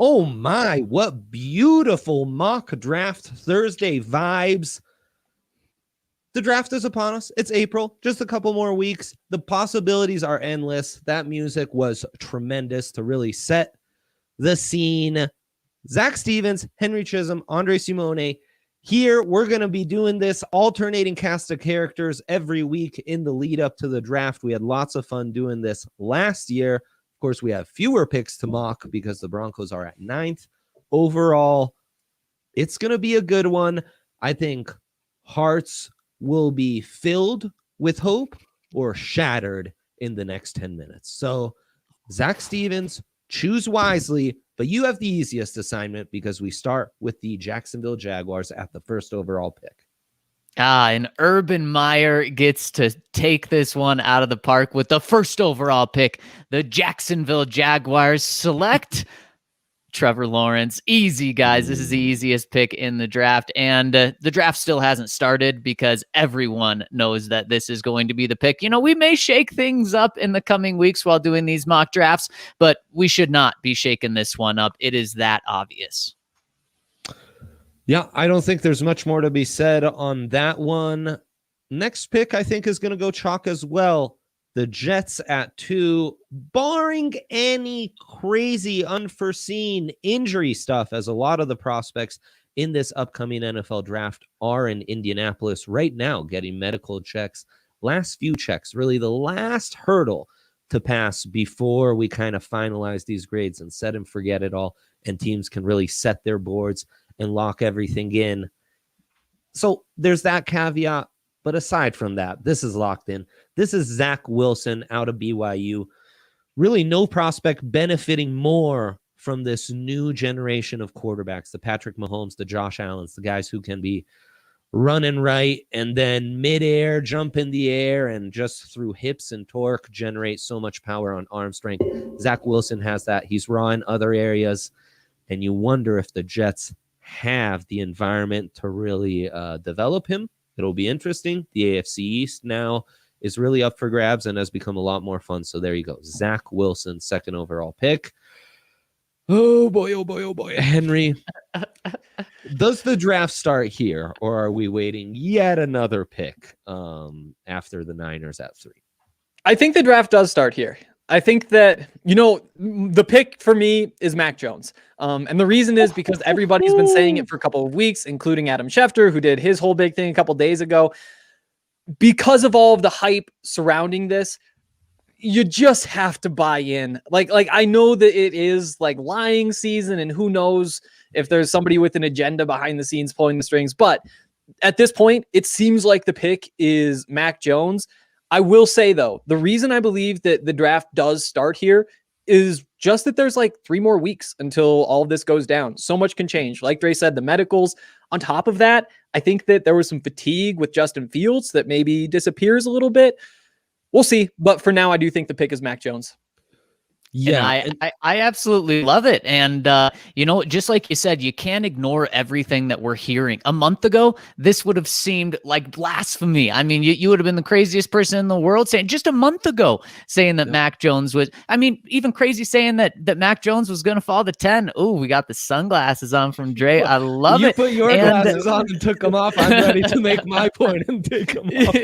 Oh my, what beautiful mock draft Thursday vibes. The draft is upon us. It's April, just a couple more weeks. The possibilities are endless. That music was tremendous to really set the scene. Zac Stevens, Henry Chisholm, Andre Simone. Here, we're going to be doing this alternating cast of characters every week in the lead up to the draft. We had lots of fun doing this last year. Of course, we have fewer picks to mock because the Broncos are at 9th. Overall, it's going to be a good one. I think hearts will be filled with hope or shattered in the next 10 minutes. So, Zac Stevens, choose wisely, but you have the easiest assignment because we start with the Jacksonville Jaguars at the first overall pick. And Urban Meyer gets to take this one out of the park with the first overall pick. The Jacksonville Jaguars select Trevor Lawrence. Easy, guys. This is the easiest pick in the draft. And the draft still hasn't started because everyone knows that this is going to be the pick. You know, we may shake things up in the coming weeks while doing these mock drafts, but we should not be shaking this one up. It is that obvious. Yeah, I don't think there's much more to be said on that one. Next pick, I think, is going to go chalk as well. The Jets at 2, barring any crazy unforeseen injury stuff, as a lot of the prospects in this upcoming NFL draft are in Indianapolis right now getting medical checks. Last few checks, really the last hurdle to pass before we kind of finalize these grades and set and forget it all, and teams can really set their boards and lock everything in. So there's that caveat. But aside from that, this is locked in. This is Zach Wilson out of BYU. Really no prospect benefiting more from this new generation of quarterbacks, the Patrick Mahomes, the Josh Allens, the guys who can be running right and then midair, jump in the air, and just through hips and torque generate so much power on arm strength. Zach Wilson has that. He's raw in other areas. And you wonder if the Jets have the environment to really develop him. It'll be interesting. The AFC East now is really up for grabs and has become a lot more fun. So there you go. Zach Wilson, second overall pick. Oh boy, oh boy, oh boy. Henry, does the draft start here, or are we waiting yet another pick after the Niners at 3? I think the draft does start here. I think that, you know, the pick for me is Mac Jones. And the reason is because everybody's been saying it for a couple of weeks, including Adam Schefter, who did his whole big thing a couple days ago. Because of all of the hype surrounding this, you just have to buy in. Like I know that it is like lying season, and who knows if there's somebody with an agenda behind the scenes pulling the strings. But at this point, it seems like the pick is Mac Jones. I will say, though, the reason I believe that the draft does start here is just that there's like 3 more weeks until all of this goes down. So much can change. Like Dre said, the medicals. On top of that, I think that there was some fatigue with Justin Fields that maybe disappears a little bit. We'll see. But for now, I do think the pick is Mac Jones. Yeah, I absolutely love it. And, you know, just like you said, you can't ignore everything that we're hearing. A month ago, this would have seemed like blasphemy. I mean, you would have been the craziest person in the world saying just a month ago saying that Mac Jones was, I mean, even crazy saying that Mac Jones was going to fall to 10. Oh, we got the sunglasses on from Dre. I love it. You put your glasses on and took them off. I'm ready to make my point and take them off.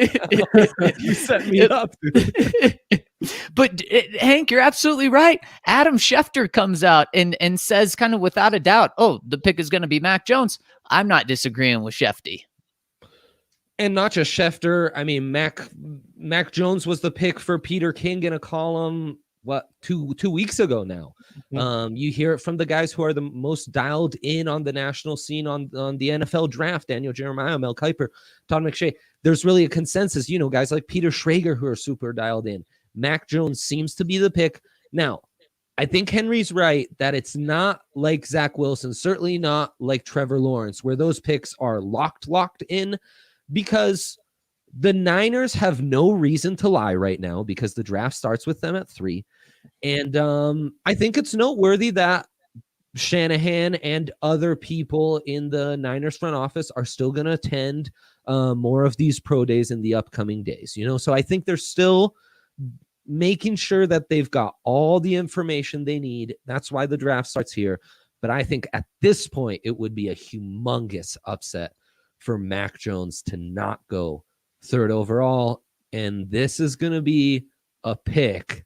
You set me up, dude. But Hank, you're absolutely right. Adam Schefter comes out and says kind of without a doubt, oh, the pick is going to be Mac Jones. I'm not disagreeing with Shefty. And not just Schefter. I mean, Mac Jones was the pick for Peter King in a column, two weeks ago now. Mm-hmm. You hear it from the guys who are the most dialed in on the national scene on the NFL draft: Daniel Jeremiah, Mel Kiper, Todd McShay. There's really a consensus, guys like Peter Schrager who are super dialed in. Mac Jones seems to be the pick. Now, I think Henry's right that it's not like Zach Wilson, certainly not like Trevor Lawrence, where those picks are locked in, because the Niners have no reason to lie right now because the draft starts with them at 3. And I think it's noteworthy that Shanahan and other people in the Niners front office are still going to attend more of these pro days in the upcoming days. So I think they're still making sure that they've got all the information they need. That's why the draft starts here. But I think at this point, it would be a humongous upset for Mac Jones to not go 3rd overall. And this is going to be a pick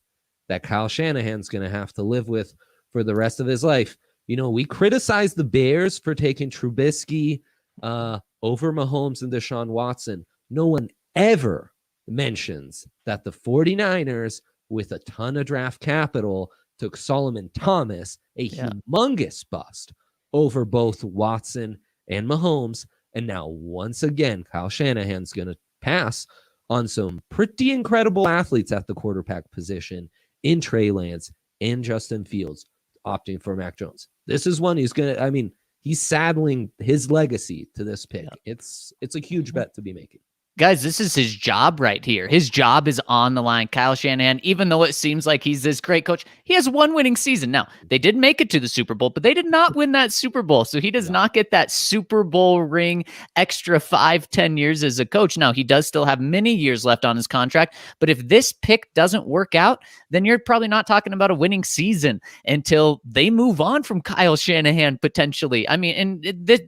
that Kyle Shanahan's going to have to live with for the rest of his life. We criticized the Bears for taking Trubisky over Mahomes and Deshaun Watson. No one ever mentions that the 49ers, with a ton of draft capital, took Solomon Thomas, a humongous bust, over both Watson and Mahomes. And now, once again, Kyle Shanahan's going to pass on some pretty incredible athletes at the quarterback position in Trey Lance and Justin Fields, opting for Mac Jones. This is one he's going to, he's saddling his legacy to this pick. Yeah. It's a huge bet to be making. Guys, this is his job right here. His job is on the line. Kyle Shanahan, even though it seems like he's this great coach, he has one winning season. Now, they did make it to the Super Bowl, but they did not win that Super Bowl. So he does not get that Super Bowl ring extra 5-10 years as a coach. Now, he does still have many years left on his contract, but if this pick doesn't work out, then you're probably not talking about a winning season until they move on from Kyle Shanahan potentially.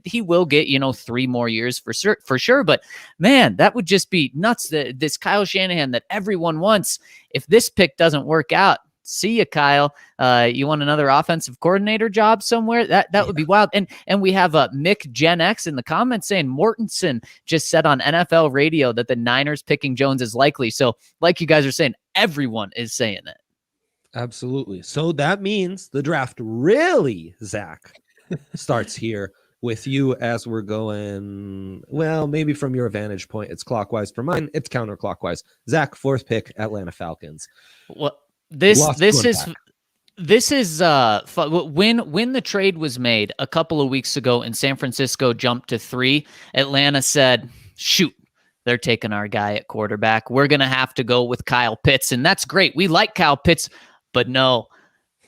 He will get, 3 more years for sure. But man, that would just be nuts. This Kyle Shanahan that everyone wants, if this pick doesn't work out, see ya, Kyle. You want another offensive coordinator job somewhere? That would be wild. And we have Mick Gen X in the comments saying Mortensen just said on NFL radio that the Niners picking Jones is likely. So like you guys are saying, everyone is saying it. Absolutely. So that means the draft really, Zach, starts here with you as we're going, well, maybe from your vantage point, it's clockwise. For mine, it's counterclockwise. Zach, 4th pick, Atlanta Falcons. Well, this is when the trade was made a couple of weeks ago and San Francisco jumped to 3, Atlanta said, shoot, they're taking our guy at quarterback. We're going to have to go with Kyle Pitts. And that's great. We like Kyle Pitts, but no.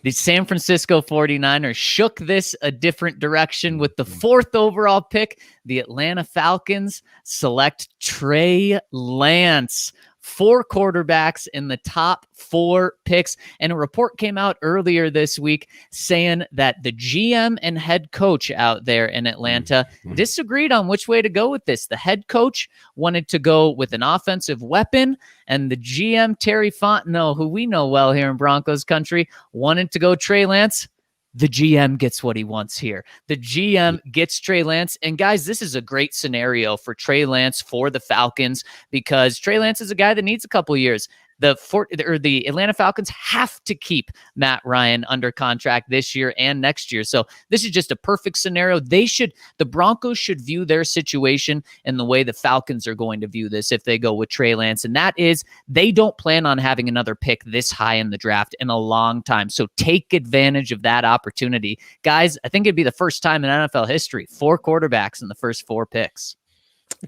The San Francisco 49ers shook this a different direction with the 4th overall pick. The Atlanta Falcons select Trey Lance. 4 quarterbacks in the top 4 picks. And a report came out earlier this week saying that the GM and head coach out there in Atlanta disagreed on which way to go with this. The head coach wanted to go with an offensive weapon, and the GM, Terry Fontenot, who we know well here in Broncos country, wanted to go Trey Lance. The GM gets what he wants here. The GM gets Trey Lance. And guys, this is a great scenario for Trey Lance for the Falcons because Trey Lance is a guy that needs a couple years. The Atlanta Falcons have to keep Matt Ryan under contract this year and next year. So this is just a perfect scenario. The Broncos should view their situation in the way the Falcons are going to view this if they go with Trey Lance. And that is, they don't plan on having another pick this high in the draft in a long time. So take advantage of that opportunity. Guys, I think it'd be the first time in NFL history, 4 quarterbacks in the first 4 picks.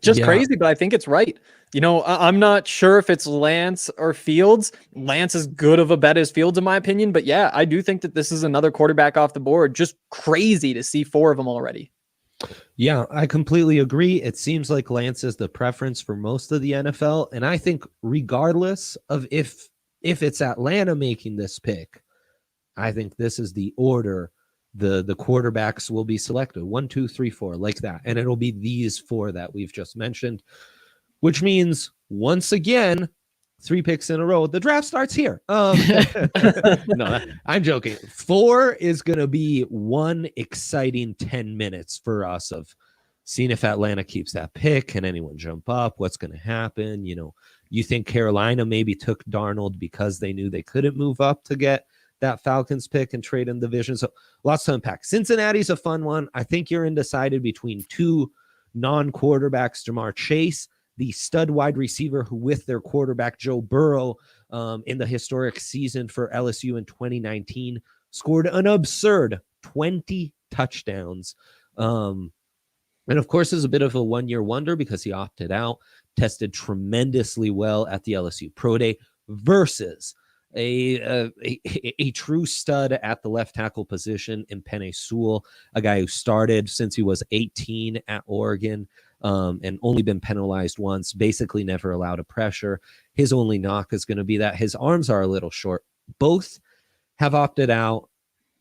Just crazy, but I think it's right. I'm not sure if it's Lance or Fields. Lance is good of a bet as Fields, in my opinion. But yeah, I do think that this is another quarterback off the board. Just crazy to see 4 of them already. Yeah, I completely agree. It seems like Lance is the preference for most of the NFL. And I think regardless of if it's Atlanta making this pick, I think this is the order the quarterbacks will be selected. 1, 2, 3, 4, like that. And it'll be these 4 that we've just mentioned, which means once again, 3 picks in a row. The draft starts here. No, I'm joking. 4 is going to be one exciting 10 minutes for us of seeing if Atlanta keeps that pick. Can anyone jump up? What's going to happen? You think Carolina maybe took Darnold because they knew they couldn't move up to get that Falcons pick and trade in the division. So lots to unpack. Cincinnati's a fun one. I think you're undecided between two non-quarterbacks, Jamar Chase, the stud wide receiver who with their quarterback Joe Burrow in the historic season for LSU in 2019 scored an absurd 20 touchdowns. And of course is a bit of a one-year wonder because he opted out, tested tremendously well at the LSU Pro Day versus a true stud at the left tackle position in Penei Sewell, a guy who started since he was 18 at Oregon and only been penalized once, basically never allowed a pressure. His only knock is going to be that his arms are a little short. Both have opted out.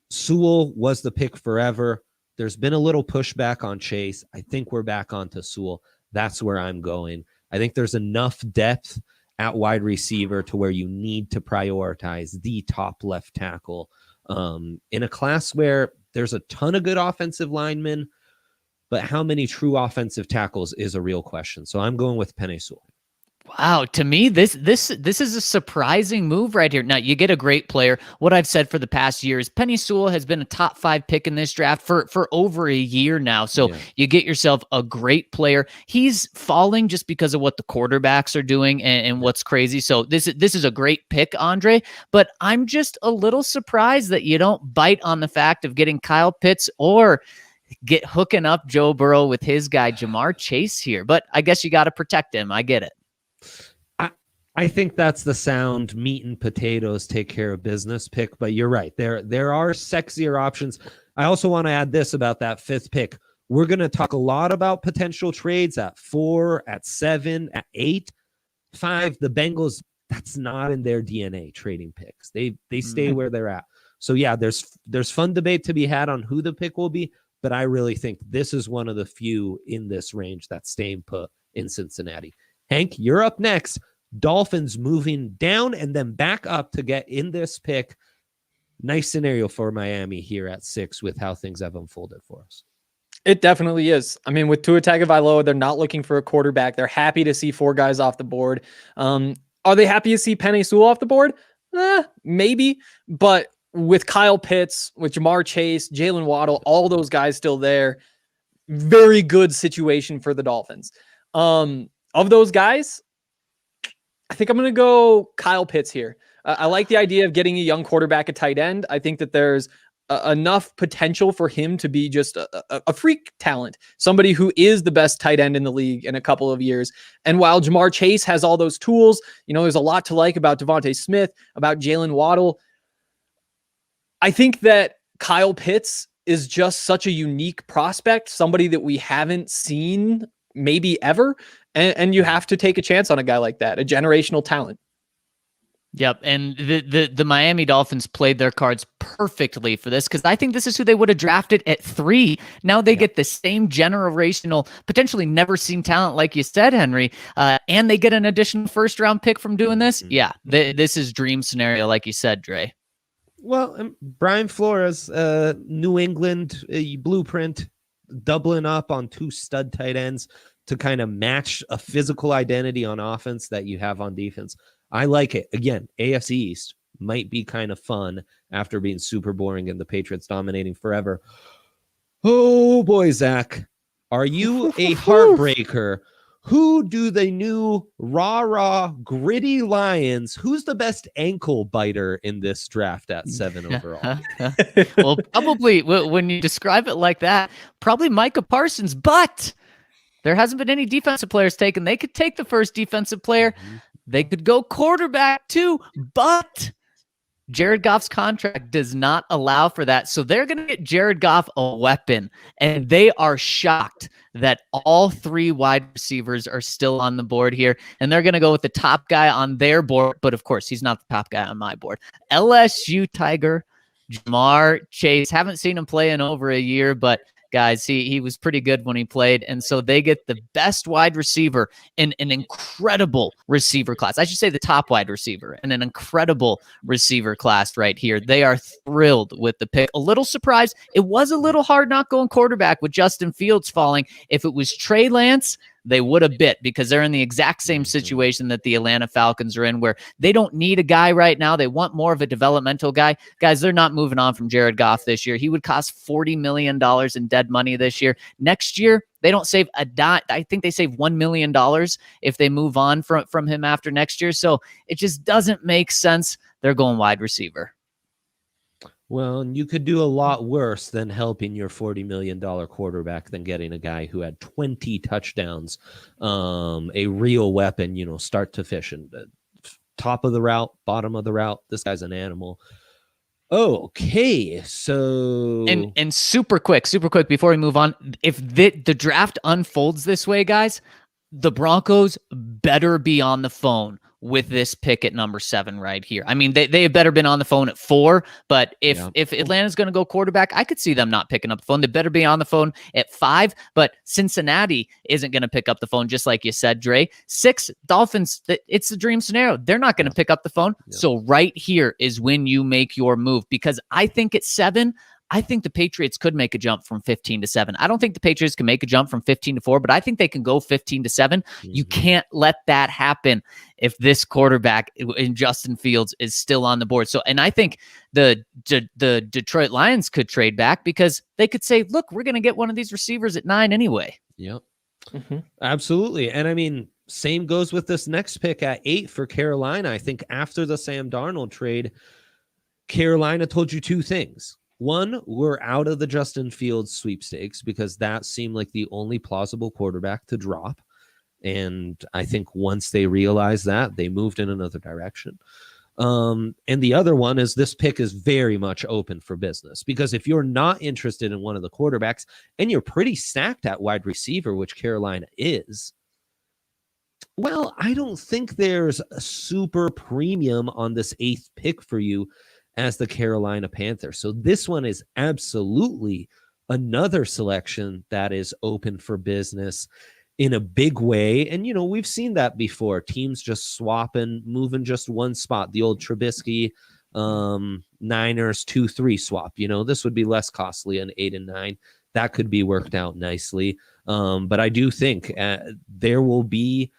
Sewell was the pick forever. There's been a little pushback on Chase. I think we're back onto Sewell. That's where I'm going. I think there's enough depth at wide receiver to where you need to prioritize the top left tackle in a class where there's a ton of good offensive linemen, but how many true offensive tackles is a real question. So I'm going with Penei Sewell. Wow, to me, this is a surprising move right here. Now, you get a great player. What I've said for the past years, Penei Sewell has been a top 5 pick in this draft for over a year now. So you get yourself a great player. He's falling just because of what the quarterbacks are doing and what's crazy. So this is a great pick, Andre. But I'm just a little surprised that you don't bite on the fact of getting Kyle Pitts or get hooking up Joe Burrow with his guy Jamar Chase here. But I guess you got to protect him. I get it. I think that's the sound meat and potatoes take care of business pick, but you're right. There are sexier options. I also want to add this about that 5th pick. We're going to talk a lot about potential trades at 4, at 7, at 8, 5. The Bengals, that's not in their DNA, trading picks. They stay where they're at. So yeah, there's fun debate to be had on who the pick will be, but I really think this is one of the few in this range that's staying put in Cincinnati. Hank, you're up next. Dolphins moving down and then back up to get in this pick. Nice scenario for Miami here at 6 with how things have unfolded for us. It definitely is. I mean, with Tua Tagovailoa, they're not looking for a quarterback. They're happy to see 4 guys off the board. Are they happy to see Penei Sewell off the board? Maybe. But with Kyle Pitts, with Jamar Chase, Jalen Waddle, all those guys still there, very good situation for the Dolphins. Of those guys, I think I'm going to go Kyle Pitts here. I like the idea of getting a young quarterback at tight end. I think that there's enough potential for him to be just a freak talent, somebody who is the best tight end in the league in a couple of years. And while Jamar Chase has all those tools, there's a lot to like about Devontae Smith, about Jalen Waddle. I think that Kyle Pitts is just such a unique prospect, somebody that we haven't seen maybe ever. And you have to take a chance on a guy like that, a generational talent. Yep, and the Miami Dolphins played their cards perfectly for this because I think this is who they would have drafted at 3. Now they get the same generational, potentially never seen talent, like you said, Henry, and they get an additional first-round pick from doing this. Yeah, this is dream scenario, like you said, Dre. Well, Brian Flores, New England blueprint, doubling up on 2 stud tight ends to kind of match a physical identity on offense that you have on defense. I like it. Again, AFC East might be kind of fun after being super boring and the Patriots dominating forever. Oh boy, Zach, are you a heartbreaker? Who do the new rah-rah gritty Lions? Who's the best ankle biter in this draft at 7 overall? Well, probably when you describe it like that, probably Micah Parsons, but there hasn't been any defensive players taken. They could take the first defensive player. They could go quarterback too, but Jared Goff's contract does not allow for that. So they're going to get Jared Goff a weapon, and they are shocked that all 3 wide receivers are still on the board here, and they're going to go with the top guy on their board, but of course, he's not the top guy on my board. LSU Tiger, Jamar Chase. Haven't seen him play in over a year, but guys. He was pretty good when he played. And so they get the best wide receiver in an incredible receiver class. I should say the top wide receiver and an incredible receiver class right here. They are thrilled with the pick. A little surprised. It was a little hard not going quarterback with Justin Fields falling. If it was Trey Lance, they would have bit, because they're in the exact same situation that the Atlanta Falcons are in, where they don't need a guy right now. They want more of a developmental guy. Guys, they're not moving on from Jared Goff this year. He would cost $40 million in dead money this year. Next year, they don't save a dime. I think they save $1 million if they move on from him after next year. So it just doesn't make sense. They're going wide receiver. Well, and you could do a lot worse than helping your $40 million quarterback than getting a guy who had 20 touchdowns, a real weapon, start to finish, and top of the route, bottom of the route. This guy's an animal. Okay, so and super quick before we move on, if the draft unfolds this way, guys, the Broncos better be on the phone with this pick at number 7 right here. I mean, they have better been on the phone at 4, but if Atlanta's going to go quarterback, I could see them not picking up the phone. They better be on the phone at 5, but Cincinnati isn't going to pick up the phone, just like you said, Dre. 6, Dolphins, it's the dream scenario. They're not going to pick up the phone. Yeah. So right here is when you make your move, because I think at 7, I think the Patriots could make a jump from 15 to 7. I don't think the Patriots can make a jump from 15 to 4, but I think they can go 15 to 7. Mm-hmm. You can't let that happen if this quarterback in Justin Fields is still on the board. So, and I think the Detroit Lions could trade back, because they could say, look, we're going to get one of these receivers at 9 anyway. Yep. Mm-hmm. Absolutely. And I mean, same goes with this next pick at 8 for Carolina. I think after the Sam Darnold trade, Carolina told you 2 things. One, we're out of the Justin Fields sweepstakes, because that seemed like the only plausible quarterback to drop. And I think once they realized that, they moved in another direction. And the other one is this pick is very much open for business, because if you're not interested in one of the quarterbacks and you're pretty stacked at wide receiver, which Carolina is, well, I don't think there's a super premium on this 8th pick for you as the Carolina Panthers. So this one is absolutely another selection that is open for business in a big way. And, we've seen that before. Teams just swapping, moving just one spot. The old Trubisky Niners 2-3 swap. This would be less costly, an 8 and 9. That could be worked out nicely. But I do think there will be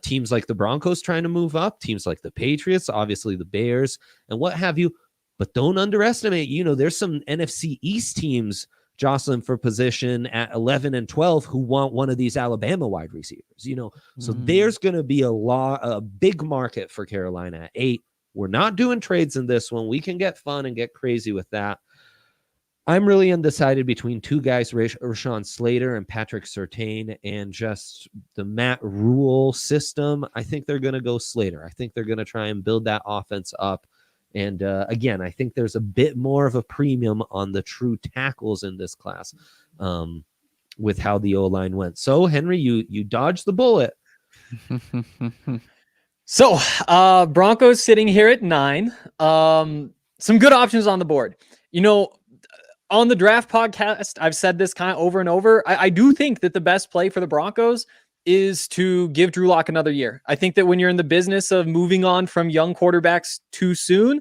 teams like the Broncos trying to move up, teams like the Patriots, obviously the Bears, and what have you. But don't underestimate, there's some NFC East teams jostling for position at 11 and 12 who want one of these Alabama wide receivers, So there's going to be a big market for Carolina at 8. We're not doing trades in this one. We can get fun and get crazy with that. I'm really undecided between 2 guys, Rashawn Slater and Patrick Surtain, and just the Matt Rule system. I think they're going to go Slater. I think they're going to try and build that offense up. And again, I think there's a bit more of a premium on the true tackles in this class with how the O-line went. So, Henry, you dodged the bullet. So, Broncos sitting here at 9. Some good options on the board. On the draft podcast, I've said this kind of over and over. I do think that the best play for the Broncos is to give Drew Lock another year. I think that when you're in the business of moving on from young quarterbacks too soon,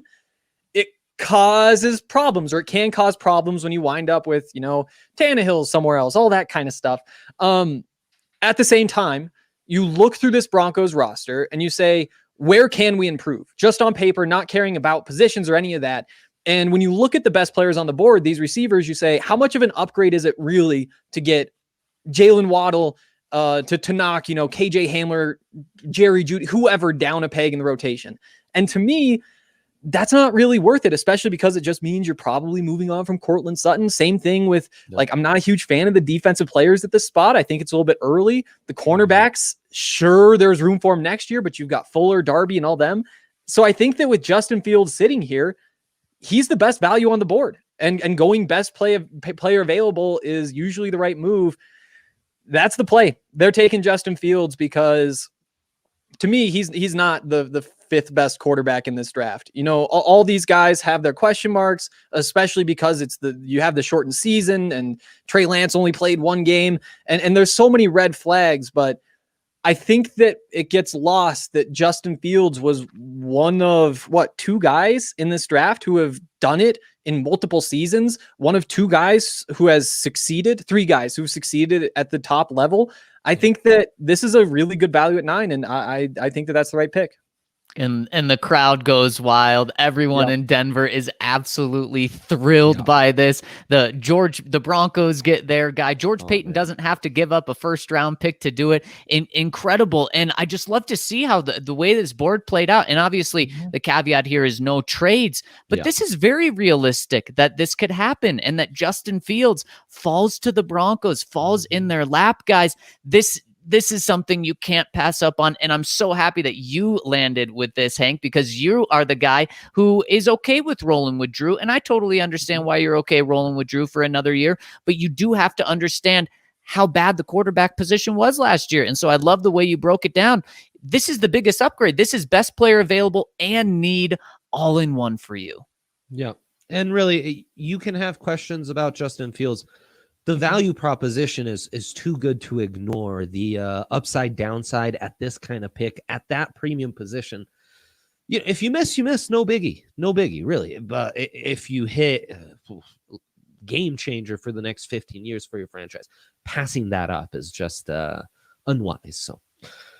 it causes problems, or it can cause problems when you wind up with, Tannehill somewhere else, all that kind of stuff. At the same time, you look through this Broncos roster and you say, where can we improve? Just on paper, not caring about positions or any of that. And when you look at the best players on the board, these receivers, you say, how much of an upgrade is it really to get Jalen Waddle, to knock, KJ Hamler, Jerry Jeudy, whoever down a peg in the rotation? And to me, that's not really worth it, especially because it just means you're probably moving on from Cortland Sutton. Same thing with, I'm not a huge fan of the defensive players at this spot. I think it's a little bit early. The cornerbacks, sure, there's room for them next year, but you've got Fuller, Darby, and all them. So I think that with Justin Fields sitting here, he's the best value on the board. And going best player available is usually the right move. That's the play. They're taking Justin Fields because, to me, he's not the fifth best quarterback in this draft. You know, all these guys have their question marks, especially because you have the shortened season and Trey Lance only played one game, and there's so many red flags, but I think that it gets lost that Justin Fields was one of two guys in this draft who have done it in multiple seasons. One of two guys who has succeeded, three guys who succeeded at the top level. I think that this is a really good value at 9, and I think that that's the right pick. And the crowd goes wild. Everyone in Denver is absolutely thrilled by this. The Broncos get their guy. George Payton doesn't have to give up a first round pick to do it. Incredible. And I just love to see how the way this board played out. And obviously the caveat here is no trades, but this is very realistic that this could happen and that Justin Fields falls to the Broncos, falls in their lap, guys. This is something you can't pass up on, and I'm so happy that you landed with this, Hank, because you are the guy who is okay with rolling with Drew, and I totally understand why you're okay rolling with Drew for another year, but you do have to understand how bad the quarterback position was last year, and so I love the way you broke it down. This is the biggest upgrade. This is best player available and need all in one for you. Yeah, and really, you can have questions about Justin Fields. The value proposition is too good to ignore. The upside downside at this kind of pick at that premium position. You know, if you miss, you miss. No biggie, really. But if you hit, game changer for the next 15 years for your franchise. Passing that up is just unwise. So.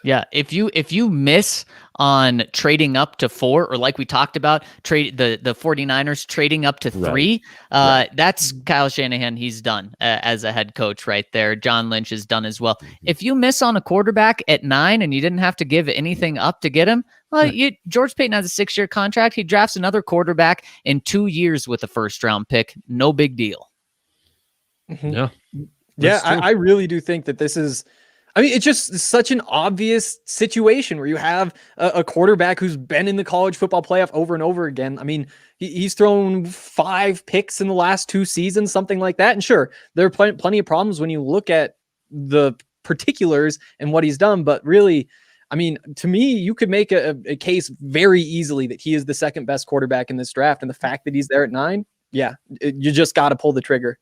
Yeah, if you miss on trading up to 4, or like we talked about, trade the 49ers trading up to 3, that's Kyle Shanahan. He's done as a head coach right there. John Lynch is done as well. If you miss on a quarterback at 9 and you didn't have to give anything up to get him, well, George Payton has a 6-year contract. He drafts another quarterback in 2 years with a first-round pick. No big deal. Yeah, I really do think that this is. I mean, it's just such an obvious situation where you have a quarterback who's been in the college football playoff over and over again. I mean, he's thrown 5 picks in the last 2 seasons, something like that. And sure, there are plenty of problems when you look at the particulars and what he's done. But really, I mean, to me, you could make a case very easily that he is the second best quarterback in this draft. And the fact that he's there at 9, you just got to pull the trigger.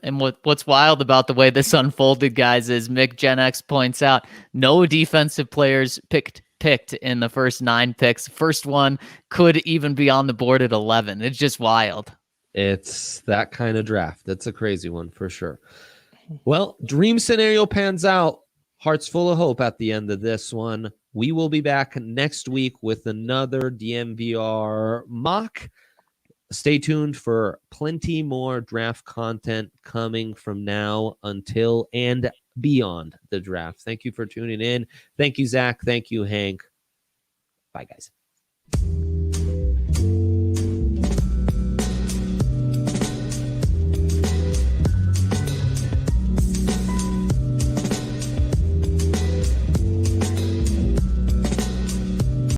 And what's wild about the way this unfolded, guys, is Mick Gen X points out no defensive players picked in the first 9 picks. First one could even be on the board at 11. It's just wild. It's that kind of draft. That's a crazy one for sure. Well, dream scenario pans out. Hearts full of hope at the end of this one. We will be back next week with another DNVR mock. Stay tuned for plenty more draft content coming from now until and beyond the draft. Thank you for tuning in. Thank you, Zach. Thank you, Hank. Bye, guys.